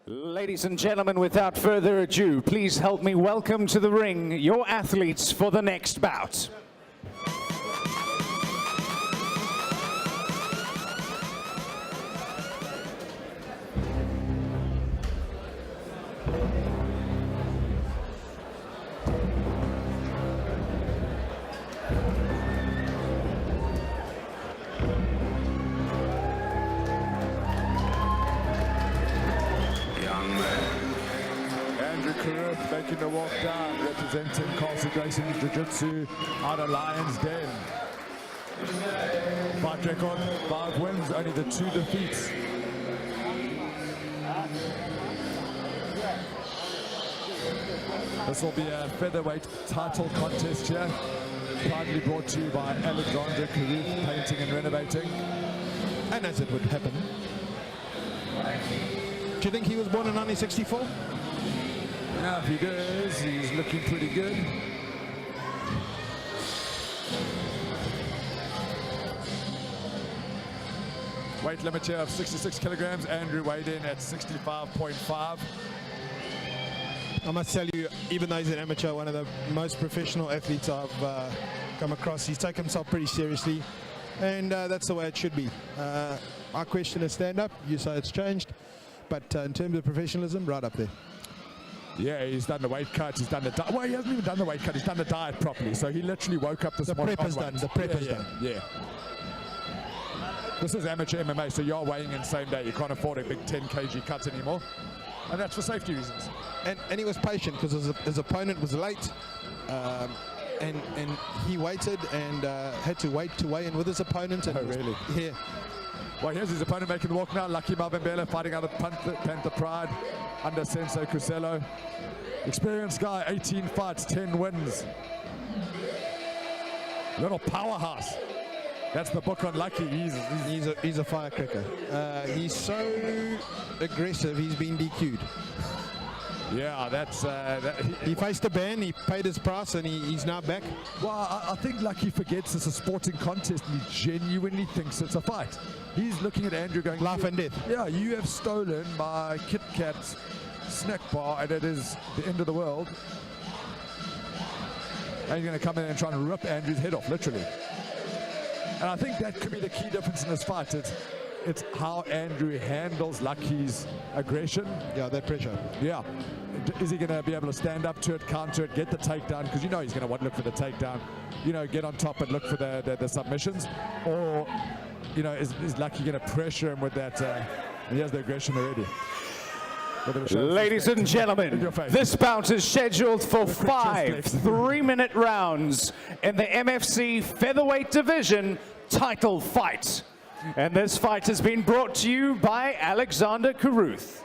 Ladies and gentlemen, without further ado, please help me welcome to the ring your athletes for the next bout. Andrew Carruth making the walk down, representing Carlson Gracie Jiu-Jitsu out of Lions Den. Fight record, 5 wins, only the 2 defeats. This will be a featherweight title contest here, proudly brought to you by Alexander Carruth Painting and Renovating. And as it would happen. Do you think he was born in 1964? Now if he does, he's looking pretty good. Weight limit here of 66 kilograms. Andrew weighed in at 65.5. I must tell you, even though he's an amateur, one of the most professional athletes I've come across. He's taken himself pretty seriously, and that's the way it should be. My question is stand-up. You say it's changed, but in terms of professionalism, right up there. Yeah, he's done the weight cut, he's done the diet. Well, he hasn't even done the weight cut, he's done the diet properly. So he literally woke up this morning. The prep is done, the prep is done. Yeah. This is amateur MMA, so you're weighing in same day. You can't afford a big 10 kg cut anymore. And that's for safety reasons. And he was patient because his opponent was late. And he waited and had to wait to weigh in with his opponent. And really? Yeah. Well, here's his opponent making the walk now. Lucky Mavembela fighting out of Panther Pride under Sensei Crusello. Experienced guy, 18 fights, 10 wins. Little powerhouse. That's the book on Lucky. He's a firecracker. He's so aggressive, he's been DQ'd. Yeah, that's... he faced a ban, he paid his price, and he's now back. Well, I think Lucky forgets it's a sporting contest and he genuinely thinks it's a fight. He's looking at Andrew going... Life and death. Yeah, you have stolen my Kit Kat snack bar and it is the end of the world. And you're going to come in and try and rip Andrew's head off, literally. And I think that could be the key difference in this fight. It's how Andrew handles Lucky's aggression. Yeah, that pressure. Yeah. Is he going to be able to stand up to it, counter it, get the takedown? Because you know he's going to want to look for the takedown. You know, get on top and look for the submissions. Or, you know, is Lucky going to pressure him with that? And he has the aggression already. Ladies and gentlemen, this bout is scheduled for 5 3-minute rounds in the MFC Featherweight Division title fight. And this fight has been brought to you by Alexander Carruth.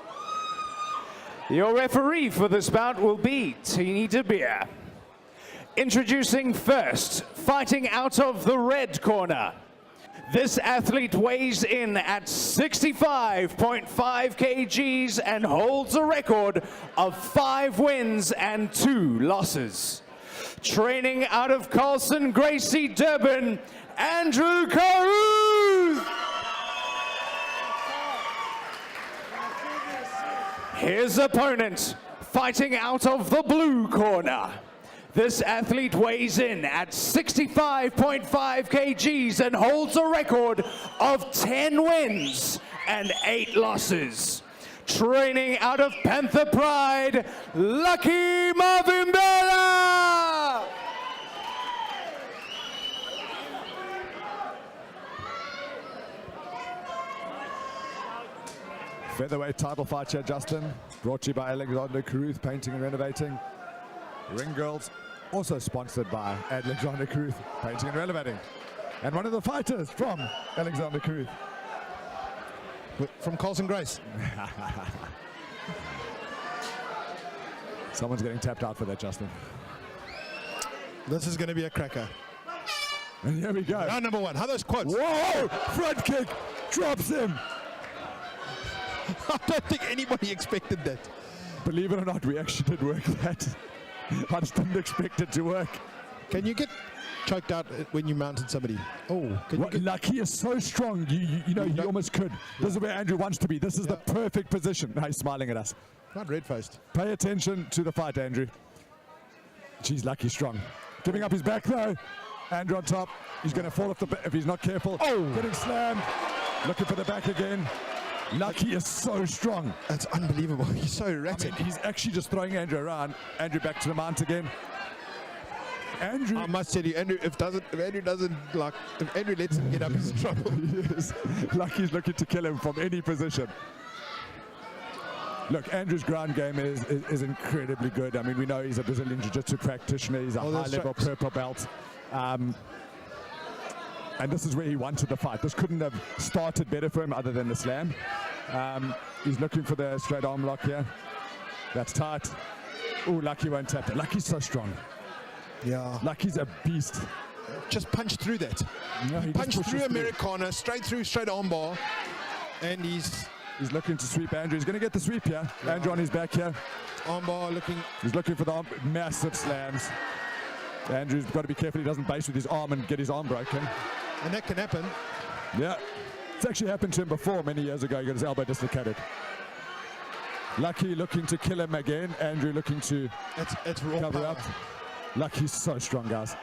Your referee for this bout will be Teeny De Beer. Introducing first, fighting out of the red corner. This athlete weighs in at 65.5 kgs and holds a record of 5 wins and 2 losses. Training out of Carlson Gracie, Durban, Andrew Carruth. His opponent, fighting out of the blue corner. This athlete weighs in at 65.5 kgs and holds a record of 10 wins and 8 losses. Training out of Panther Pride, Lucky Mavembela. Featherweight title fight here, Justin. Brought to you by Alexander Carruth Painting and Renovating. Ring Girls, also sponsored by Alexander Carruth Painting and Renovating. And one of the fighters from Alexander Carruth. From Carlson Grace. Someone's getting tapped out for that, Justin. This is going to be a cracker. And here we go. Round number 1. How are those quads? Whoa! Front kick! Drops him! I don't think anybody expected that. Believe it or not, we actually did work that. I just didn't expect it to work. Can you get choked out when you mounted somebody? Oh, can you get... Lucky is so strong, you know, you almost could. This is where Andrew wants to be. This is the perfect position. Now he's smiling at us. Not red-faced. Pay attention to the fight, Andrew. Geez, Lucky strong. Giving up his back, though. Andrew on top. He's going to fall off the back if he's not careful. Oh! Getting slammed. Looking for the back again. Lucky is so strong. That's unbelievable. He's so erratic. I mean, he's actually just throwing Andrew around. Andrew back to the mount again. Andrew, I must tell you, Andrew, if Andrew lets him get up, he's in trouble. yes. Lucky's looking to kill him from any position. Look, Andrew's ground game is incredibly good. I mean, we know he's a Brazilian Jiu-Jitsu practitioner. He's a high-level purple belt. And this is where he wanted the fight. This couldn't have started better for him other than the slam. He's looking for the straight arm lock here. That's tight. Oh, Lucky won't tap it. Lucky's so strong. Yeah. Lucky's a beast. Just punched through that. No, he Punched just through pushes Americana, straight armbar. And he's looking to sweep Andrew. He's going to get the sweep here. Yeah. Andrew on his back here. Armbar looking. He's looking for the massive slams. Andrew's got to be careful he doesn't base with his arm and get his arm broken. And that can happen. Yeah. It's actually happened to him before many years ago. He got his elbow dislocated. Lucky looking to kill him again. Andrew looking to it's raw cover power. up. Lucky's so strong, guys.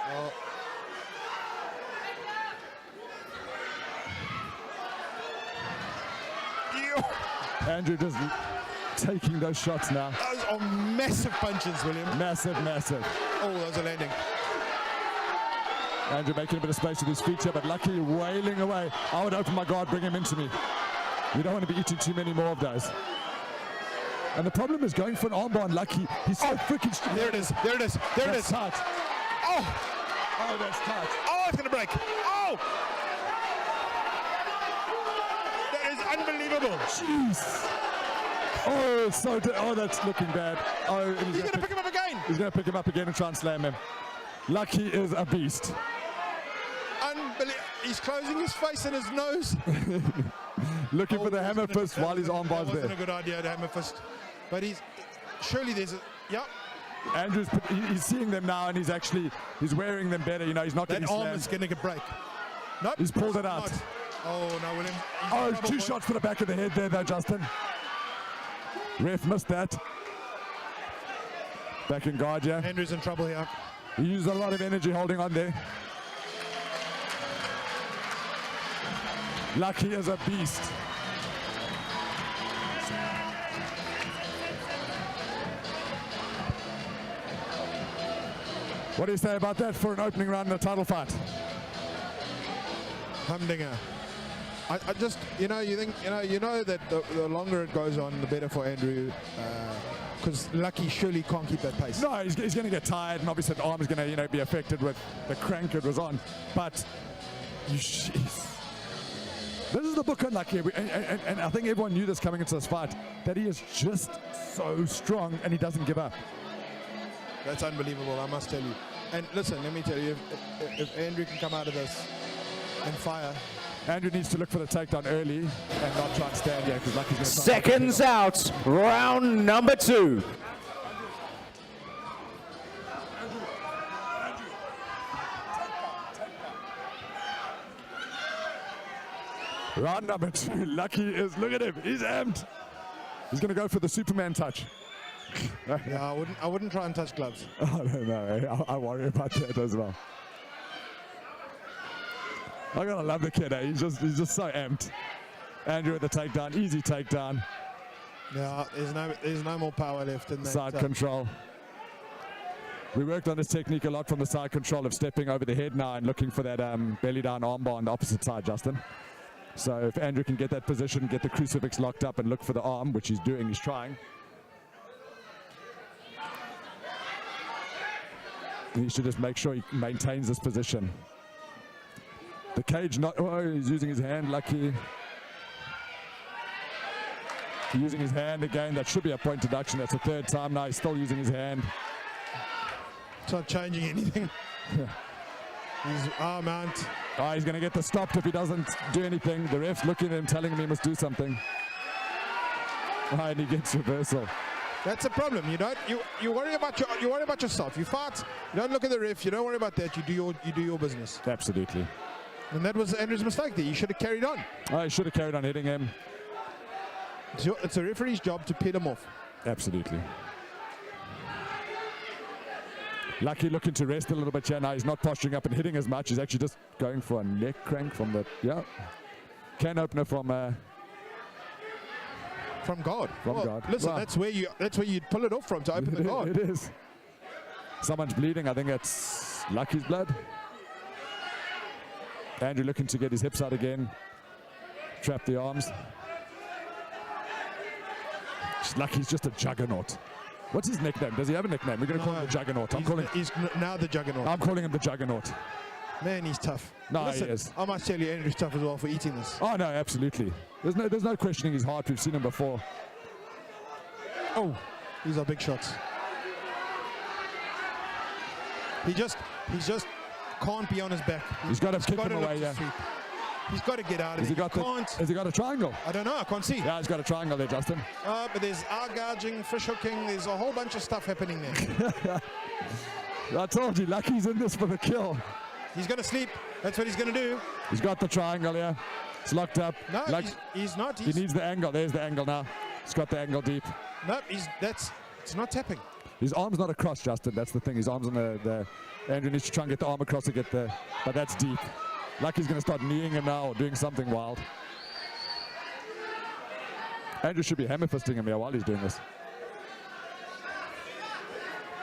Well, Andrew just taking those shots now. those are massive punches, William. Massive, massive. Oh, those are landing. Andrew making a bit of space with his feet here, but Lucky wailing away. I would open my guard, bring him into me. We don't want to be eating too many more of those. And the problem is going for an armbar on Lucky. He's so freaking strong. There it is. There it is. There it is. Tight. Oh, Oh, that's tight. oh, it's going to break. Oh! That is unbelievable. Jeez. Oh, it's so that's looking bad. Oh, and He's going to pick him up again. He's going to pick him up again and try and slam him. Lucky is a beast. Unbelievable. He's closing his face and his nose. Looking for the hammer fist while his armbar's That wasn't there. a good idea to hammer fist. But surely there's a, yep. Andrew's he's seeing them now and he's wearing them better. You know, he's not That getting arm slammed. is going to break. Nope. He's pulled it out. Not. Oh, no, William. He's in Oh, trouble, two boy. shots to the back of the head there, though, Justin. Ref missed that. Back in guard, yeah. Andrew's in trouble here. He used a lot of energy holding on there. Lucky is a beast. What do you say about that for an opening round in a title fight? Humdinger. I just, you think, that the longer it goes on, the better for Andrew. Because Lucky surely can't keep that pace. No, he's going to get tired, and obviously the arm is going to, be affected with the crank it was on. But, jeez. This is the book on Lucky, and I think everyone knew this coming into this fight, that he is just so strong, and he doesn't give up. That's unbelievable, I must tell you. And listen, let me tell you, if Andrew can come out of this and fire. Andrew needs to look for the takedown early and not try and stand here because Lucky's going to Seconds out, round number 2. Round number 2. Lucky is, look at him, he's amped. He's going to go for the Superman touch. Yeah, I wouldn't try and touch gloves. Oh, no, I worry about that as well. I'm gonna love the kid. He's just so amped. Andrew with the takedown, easy takedown. Yeah, there's no more power left in that. Side control. We worked on this technique a lot from the side control of stepping over the head now and looking for that belly down armbar on the opposite side, Justin. So if Andrew can get that position, get the crucifix locked up and look for the arm, which he's doing, he's trying. He should just make sure he maintains this position. The cage not, oh, he's using his hand, Lucky. Using his hand again, that should be a point deduction. That's the third time now, he's still using his hand. It's not changing anything. Yeah. He's arm out. Oh, he's going to get the stopped if he doesn't do anything. The ref's looking at him, telling him he must do something. Oh, and he gets reversal. That's a problem. You worry about yourself. You fight. You don't look at the ref. You don't worry about that. You do your business. Absolutely. And that was Andrew's mistake there. He should have carried on. Oh, he should have carried on hitting him. It's a referee's job to pin him off. Absolutely. Lucky looking to rest a little bit here now. He's not posturing up and hitting as much. He's actually just going for a neck crank from the can opener from guard. From guard. Listen, Wow. that's where you'd pull it off from to open the guard. It is. Someone's bleeding. I think it's Lucky's blood. Andrew looking to get his hips out again. Trap the arms. Lucky's just a juggernaut. What's his nickname? Does he have a nickname? We're going to call him the Juggernaut. He's now the Juggernaut. I'm calling him the Juggernaut. Man, he's tough. No, Listen, he is. I must tell you, Andrew's tough as well for eating this. Oh, no, absolutely. There's no questioning his heart. We've seen him before. Oh, these are big shots. He just can't be on his back. He's got to kick gotta him look away, to yeah. sweep. He's got to get out of Has he it. got a triangle? I don't know. I can't see. Yeah, he's got a triangle there, Justin. But there's eye gouging, fish hooking. There's a whole bunch of stuff happening there. I told you, Lucky's in this for the kill. He's going to sleep. That's what he's going to do. He's got the triangle, yeah. It's locked up. No, he's not. He needs the angle. There's the angle now. He's got the angle deep. No, it's not tapping. His arm's not across, Justin. That's the thing. His arm's on the Andrew needs to try and get the arm across to get the... But that's deep. Lucky's going to start kneeing him now or doing something wild. Andrew should be hammer fisting him here while he's doing this.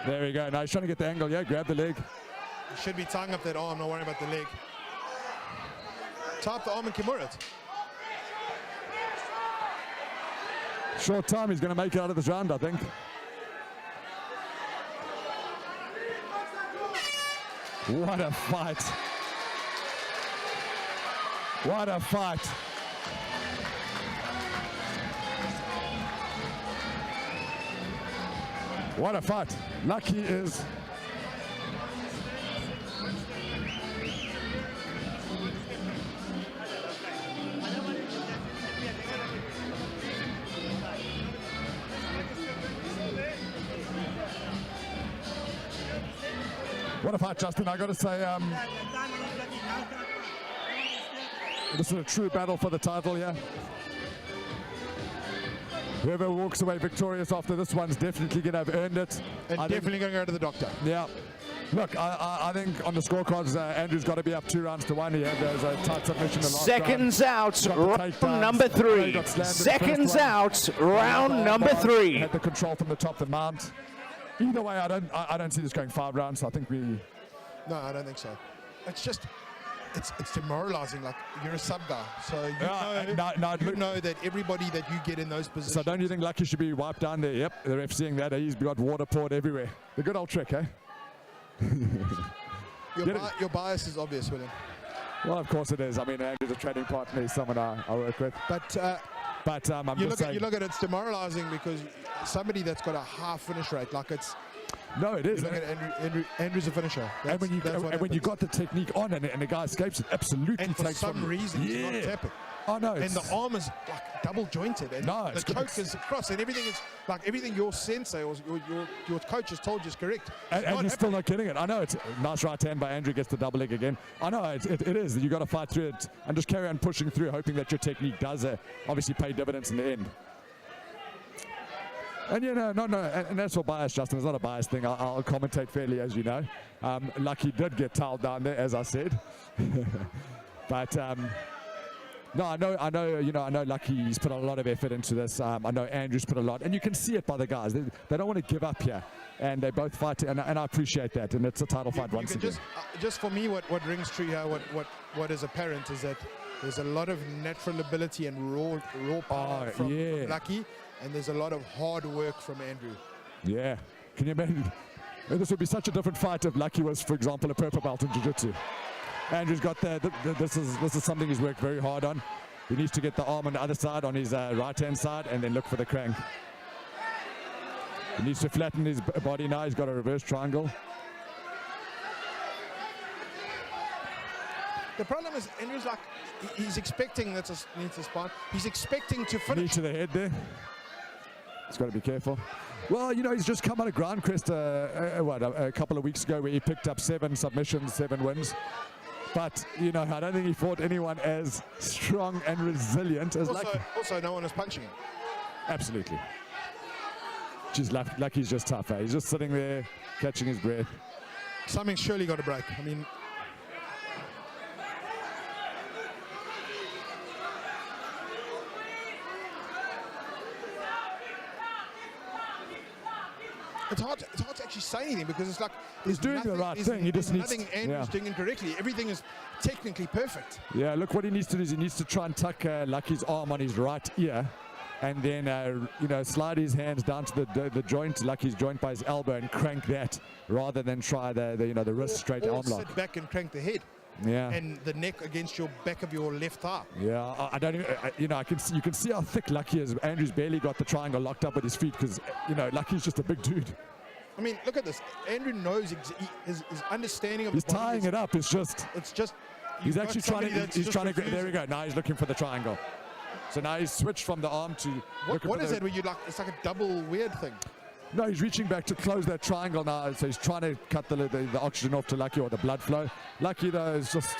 There we go. Now he's trying to get the angle. Yeah, grab the leg. He should be tying up that arm, not worrying about the leg. Tie up the arm and Kimura it. Short time. He's going to make it out of this round, I think. What a fight. What a fight. What a fight. Lucky is... What a fight, Justin. I got to say, this is a true battle for the title here. Whoever walks away victorious after this one's definitely going to have earned it. And definitely going to go to the doctor. Yeah. Look, I think on the scorecards, Andrew's got to be up 2-1 here. There's a tight submission. Seconds out, round number 3. Seconds out, round number 3. Had the control from the top, the mount. Either way, I don't see this going 5 rounds. I think we... No, I don't think so. It's just... It's demoralizing. Like, you're a sub guy, so you know that everybody that you get in those positions. So don't you think Lucky should be wiped down there? Yep, the ref's seeing that. He's got water poured everywhere. The good old trick, eh? Your bias is obvious, William. Well, of course it is. I mean, Andrew's a training partner. He's someone I work with. But I'm you just saying. You look at it, it's demoralizing because somebody that's got a high finish rate, like it's... No, it is. You look at Andrew's a finisher. And when you got the technique on and the guy escapes, it absolutely and takes for some reason, yeah. he's not tapping. Oh, no. And the arm is like double jointed. And no, the choke is across and everything is like everything your sensei or your coach has told you is correct. And he's still not getting it. I know it's a nice right hand by Andrew, gets the double leg again. I know it is. You got to fight through it and just carry on pushing through, hoping that your technique does obviously pay dividends in the end. And and that's what bias, Justin. It's not a bias thing. I'll commentate fairly, as you know. Lucky did get towed down there, as I said. But no, I know Lucky's put a lot of effort into this. I know Andrew's put a lot, and you can see it by the guys. They don't want to give up here, and they both fight, and I appreciate that. And it's a title fight once again. Just for me, what rings true here, what is apparent is that there's a lot of natural ability and raw power from Lucky. And there's a lot of hard work from Andrew. Yeah. Can you imagine? This would be such a different fight if Lucky was, for example, a purple belt in jiu-jitsu. Andrew's got this is something he's worked very hard on. He needs to get the arm on the other side, on his right-hand side, and then look for the crank. He needs to flatten his body now. He's got a reverse triangle. The problem is Andrew's like, he's expecting, that's a need to spot. He's expecting to finish. Knee to the head there. He's got to be careful. Well, you know, he's just come out of Grand Crest a couple of weeks ago where he picked up 7 submissions, 7 wins. But, you know, I don't think he fought anyone as strong and resilient as Lucky. Also, no one is punching him. Absolutely. Just Lucky's just tough, eh? He's just sitting there, catching his breath. Something's surely got to break. I mean, it's hard to actually say anything because it's like he's doing the right thing. He just needs nothing Andrew's doing incorrectly. Everything is technically perfect. Yeah, look, what he needs to do is he needs to try and tuck Lucky's arm on his right ear, and then you know, slide his hands down to the joint, Lucky's joint by his elbow, and crank that rather than try the wrist straight arm lock. Sit back and crank the head. Yeah. And the neck against your back of your left thigh. Yeah, I don't even, you know, you can see how thick Lucky is. Andrew's barely got the triangle locked up with his feet because, you know, Lucky's just a big dude. I mean, look at this. Andrew knows his understanding of he's the body tying is, it up. It's just. He's actually trying to. There we go. Now he's looking for the triangle. So now he's switched from the arm to. What is that? Where you like? It's like a double weird thing. No, he's reaching back to close that triangle now. So he's trying to cut the oxygen off to Lucky, or the blood flow. Lucky though is just.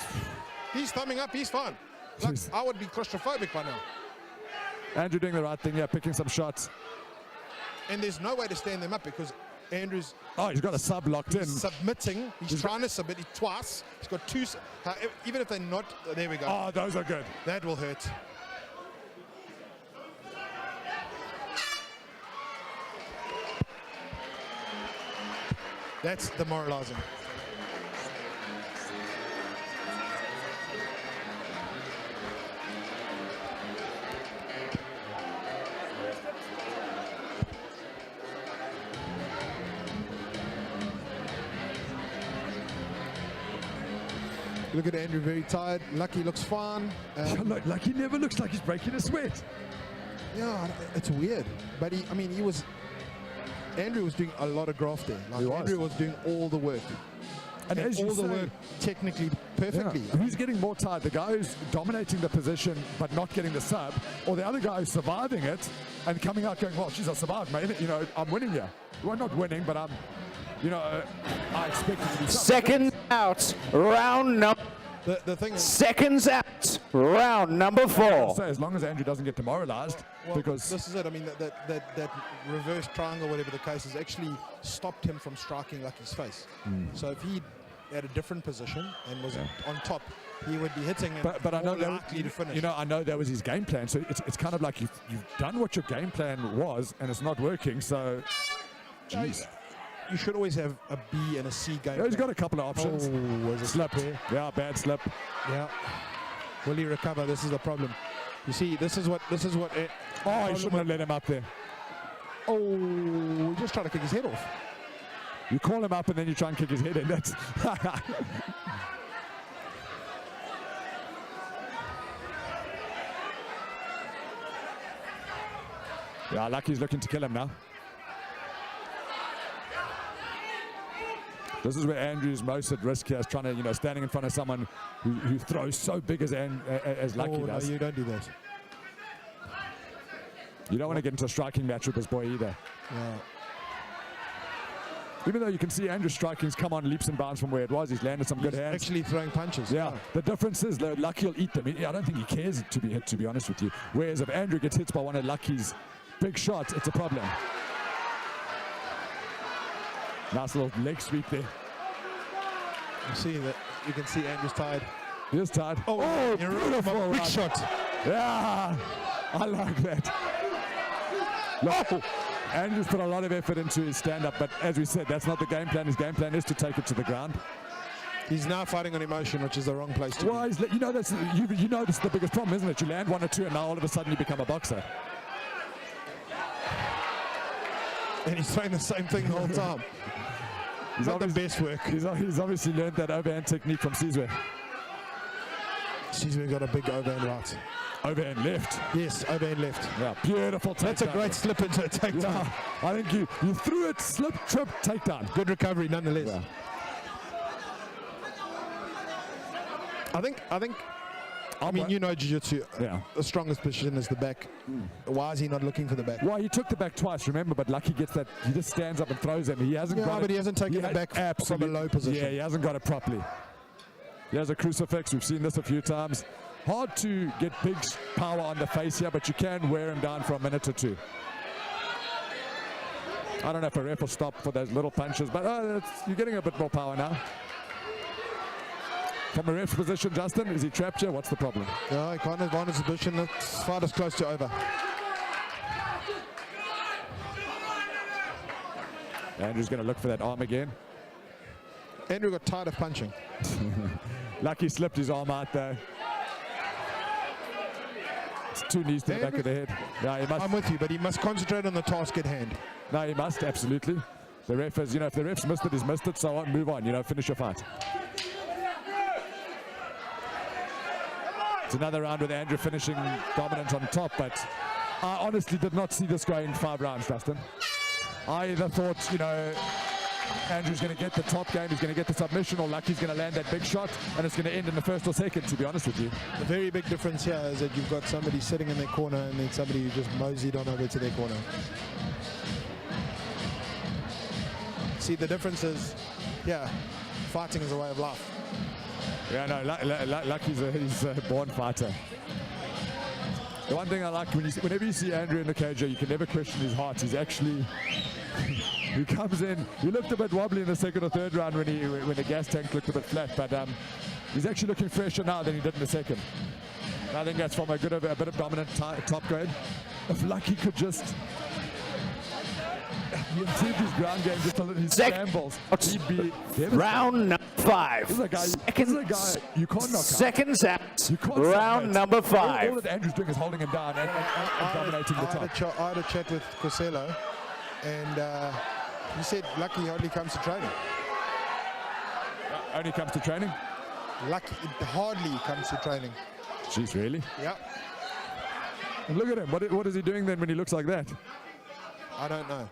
He's thumbing up. He's fine. Like, I would be claustrophobic by now. Andrew doing the right thing. Yeah, picking some shots. And there's no way to stand them up because Andrew's. Oh, he's got a sub locked in. Submitting. He's trying to submit it twice. He's got 2. Even if they're not, there we go. Oh, those are good. That will hurt. That's demoralizing. Look at Andrew, very tired. Lucky looks fine. Look, Lucky never looks like he's breaking a sweat. Yeah, it's weird. But Andrew was doing a lot of graft there. Like Andrew was doing all the work. And as all you the say, work technically perfectly. Yeah. Who's getting more tired? The guy who's dominating the position but not getting the sub, or the other guy who's surviving it and coming out going, well, geez, I survived, mate. You know, I'm winning here. Well, not winning, but I expect it to be Second out, round number. The thing is, Seconds out, round number 4. So as long as Andrew doesn't get demoralized, because this is it. I mean, that reverse triangle, whatever the case, has actually stopped him from striking Lucky's face. So if he had a different position and was on top, he would be hitting him. But I know more likely to finish. You know, I know that was his game plan. So it's kind of like you've done what your game plan was, and it's not working. So, jeez. You should always have a B and a C game. Yeah, he's got a couple of options. Oh, was a slip here. Yeah, bad slip. Yeah. Will he recover? This is the problem. You see, this is what. Oh, he shouldn't have let him up there. Oh, he just tried to kick his head off. You call him up and then you try and kick his head in. That's. Yeah, Lucky's looking to kill him now. This is where Andrew's most at risk here, is trying to, standing in front of someone who throws so big as Lucky does. No, you don't do that. You don't want to get into a striking match with this boy either. Yeah. Even though you can see Andrew striking's come on leaps and bounds from where it was, he's landed some good hands. Actually throwing punches. Yeah. The difference is that Lucky will eat them. I don't think he cares to be hit, to be honest with you. Whereas if Andrew gets hit by one of Lucky's big shots, it's a problem. Nice little leg sweep there. You see that? You can see Andrew's tired. He is tired. Oh, beautiful big shot. Yeah, I like that. Look, Andrew's put a lot of effort into his stand-up, but as we said, that's not the game plan. His game plan is to take it to the ground. He's now fighting on emotion, which is the wrong place to be. You know this is the biggest problem, isn't it? You land 1 or 2, and now all of a sudden you become a boxer. And he's saying the same thing the whole time. He's not the best work. He's obviously learned that overhand technique from Sizwe. Sizwe got a big overhand right. Overhand left. Yes, overhand left. Yeah, beautiful takedown. That's a great slip into a takedown. Yeah, I think you threw it, slip, trip, takedown. Good recovery nonetheless. Yeah. I think I mean, you know jiu-jitsu, Yeah. the strongest position is the back. Why is he not looking for the back? Well, he took the back twice, remember, but Lucky gets that, he just stands up and throws him. He hasn't Yeah, got but it. he hasn't taken it back from a low position. Yeah, he hasn't got it properly. He has a crucifix. We've seen this a few times. Hard to get big power on the face here, but you can wear him down for a minute or two. I don't know if a ref will stop for those little punches, but you're getting a bit more power now. From a ref's position, Justin, is he trapped here? What's the problem? No, he can't advance his position. It's far as close to over. Andrew's going to look for that arm again. Andrew got tired of punching. Lucky slipped his arm out there. It's 2 knees to the back of the head. Yeah, he must. I'm with you, but he must concentrate on the task at hand. No, he must, absolutely. The ref is, if the ref's missed it, he's missed it, so on, move on, finish your fight. It's another round with Andrew finishing dominant on top, but I honestly did not see this going 5 rounds, Dustin. I either thought, Andrew's going to get the top game, he's going to get the submission, or Lucky's going to land that big shot, and it's going to end in the first or second, to be honest with you. The very big difference here is that you've got somebody sitting in their corner and then somebody who just moseyed on over to their corner. See, the difference is, fighting is a way of life. Yeah, no, Lucky's he's a born fighter. The one thing I like, whenever you see Andrew in the cage, you can never question his heart. He's actually, he comes in, he looked a bit wobbly in the second or third round when the gas tank looked a bit flat, but he's actually looking fresher now than he did in the second. And I think that's from a bit of dominant top grade. If Lucky could just improve his ground game just a little, his scrambles, he'd be devastating. Round number 5. This is a guy you can't knock out. Seconds out. You can't Round separate. number 5. All that Andrew's doing is holding him down and dominating the top. I had a chat with Cosello, and he said Lucky hardly comes to training. Only comes to training? Lucky hardly comes to training. Jeez, really? Yeah, And look at him. What is he doing then when he looks like that? I don't know.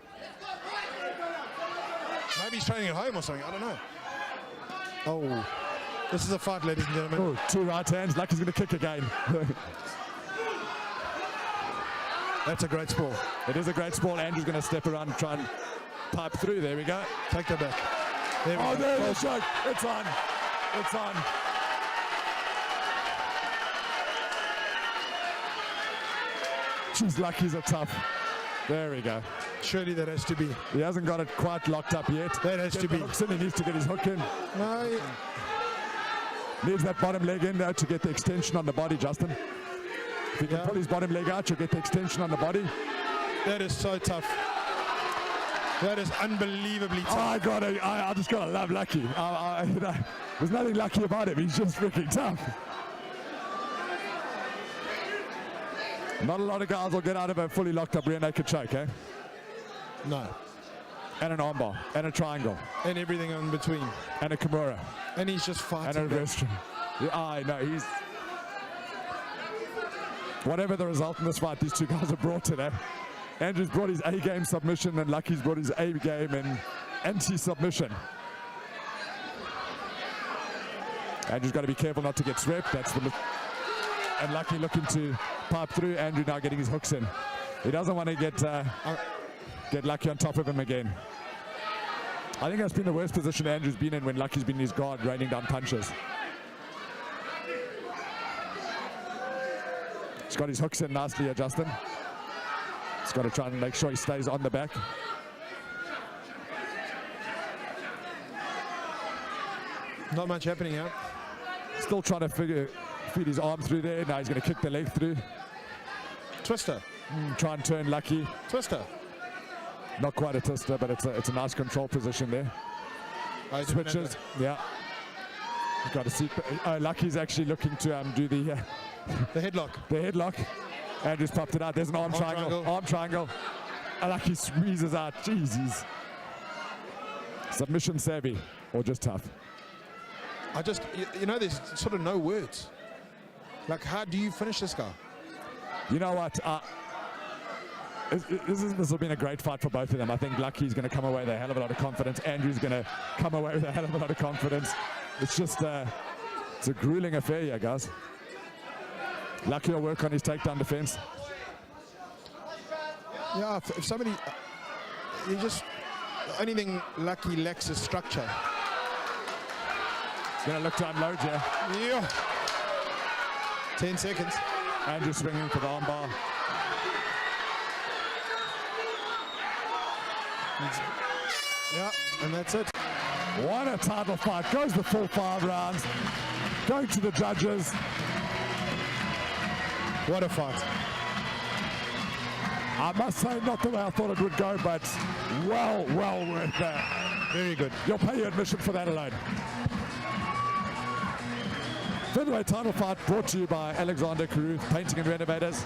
Maybe he's training at home or something. I don't know. Oh, this is a fight, ladies and gentlemen. Oh, 2 right hands. Lucky's going to kick again. That's a great sprawl. It is a great sprawl. Andrew's going to step around and try and pipe through. There we go. Take that back. There we Oh, go. there's the choke. It's on. It's on. Jeez, Lucky's a tough. There we go. Surely that has to be. He hasn't got it quite locked up yet. That has to be. Hooks in. He needs to get his hook in. No, Leaves that bottom leg in there to get the extension on the body, Justin. If he can pull his bottom leg out, you'll get the extension on the body. that is so tough. That is unbelievably tough. I just gotta love Lucky. There's nothing lucky about him. He's just freaking tough. Not a lot of guys will get out of a fully locked up rear naked choke, eh? No. And an armbar, and a triangle, And everything in between. and a Kimura, And he's just and a fighting. back. reverse. Yeah, I know he's. Whatever the result in this fight, these two guys have brought today. Andrew's brought his A game submission, and Lucky's brought his A game and anti-submission. Andrew's got to be careful not to get swept. That's the. And Lucky looking to pipe through. Andrew now getting his hooks in. He doesn't want to get Lucky on top of him again. I think that's been the worst position Andrew's been in when Lucky's been in his guard, raining down punches. He's got his hooks in nicely here, Justin. He's got to try and make sure he stays on the back. Not much happening here. Still trying to feed his arm through there. Now he's going to kick the leg through. Twister. Try and turn Lucky. Twister. Not quite a twister, but it's a nice control position there. I didn't know Switches, that. yeah. You've got to see. Lucky's actually looking to do the The headlock. Andrew's popped it out. There's an arm triangle. Arm triangle. And Lucky squeezes out. Jeez, he's submission savvy or just tough. I just, there's sort of no words. Like, how do you finish this guy? You know what? This has been a great fight for both of them. I think Lucky's going to come away with a hell of a lot of confidence. Andrew's going to come away with a hell of a lot of confidence. It's just it's a grueling affair here, guys. Lucky will work on his takedown defense. Yeah, if somebody, you just, the only thing Lucky lacks is structure. He's going to look to unload here. Yeah. 10 seconds. Andrew swinging for the armbar. Yeah, and that's it. What a title fight. Goes the full 5 rounds. Going to the judges. What a fight. I must say, not the way I thought it would go, but well worth that. Very good. You'll pay your admission for that alone. Featherweight title fight brought to you by Alexander Caruth, Painting and Renovators.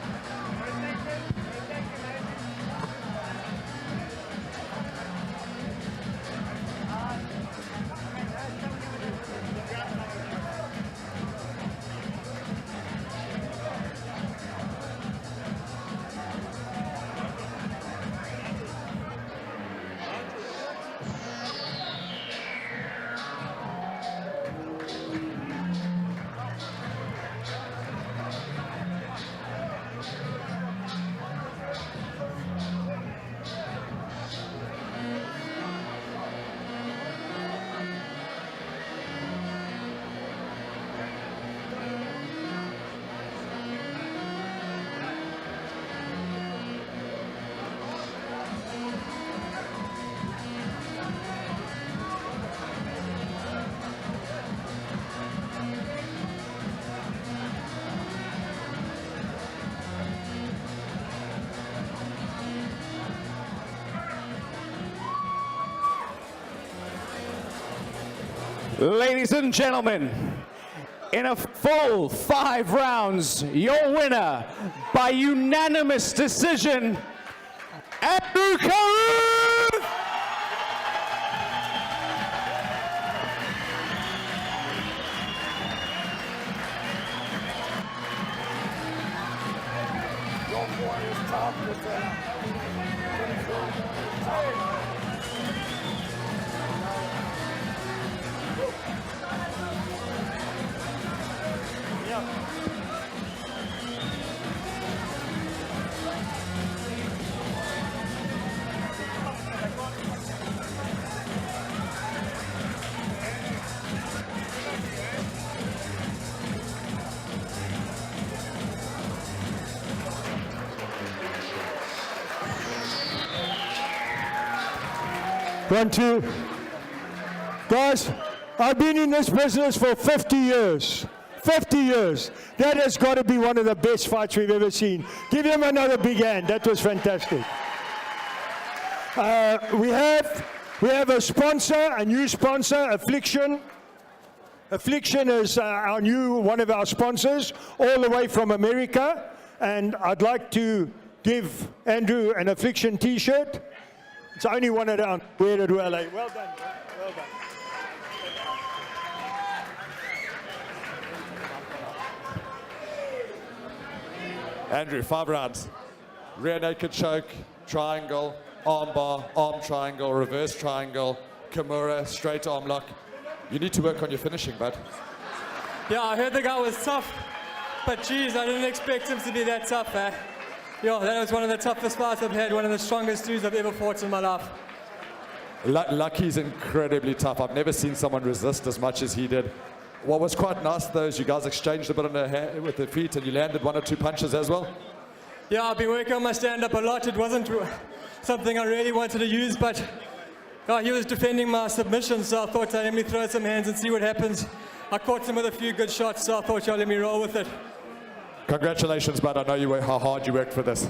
Ladies and gentlemen, in a full 5 rounds, your winner by unanimous decision, Andrew Caruth! One, two. Guys, I've been in this business for 50 years. 50 years. That has got to be one of the best fights we've ever seen. Give him another big hand. That was fantastic. We have a sponsor, a new sponsor, Affliction. Affliction is one of our sponsors, all the way from America. And I'd like to give Andrew an Affliction t-shirt. It's only one around. Wear it well, eh? Well done. Well done. Andrew, 5 rounds. Rear naked choke, triangle, arm bar, arm triangle, reverse triangle, Kimura, straight arm lock. You need to work on your finishing, bud. Yeah, I heard the guy was tough, but geez, I didn't expect him to be that tough, eh? Yeah, that was one of the toughest fights I've had, one of the strongest dudes I've ever fought in my life. Lucky's incredibly tough. I've never seen someone resist as much as he did. What was quite nice, though, is you guys exchanged a bit on with the feet, and you landed 1 or 2 punches as well. Yeah, I've been working on my stand-up a lot. It wasn't something I really wanted to use, but he was defending my submission, so I thought, let me throw some hands and see what happens. I caught him with a few good shots, so I thought, let me roll with it. Congratulations, bud. I know how hard you worked for this.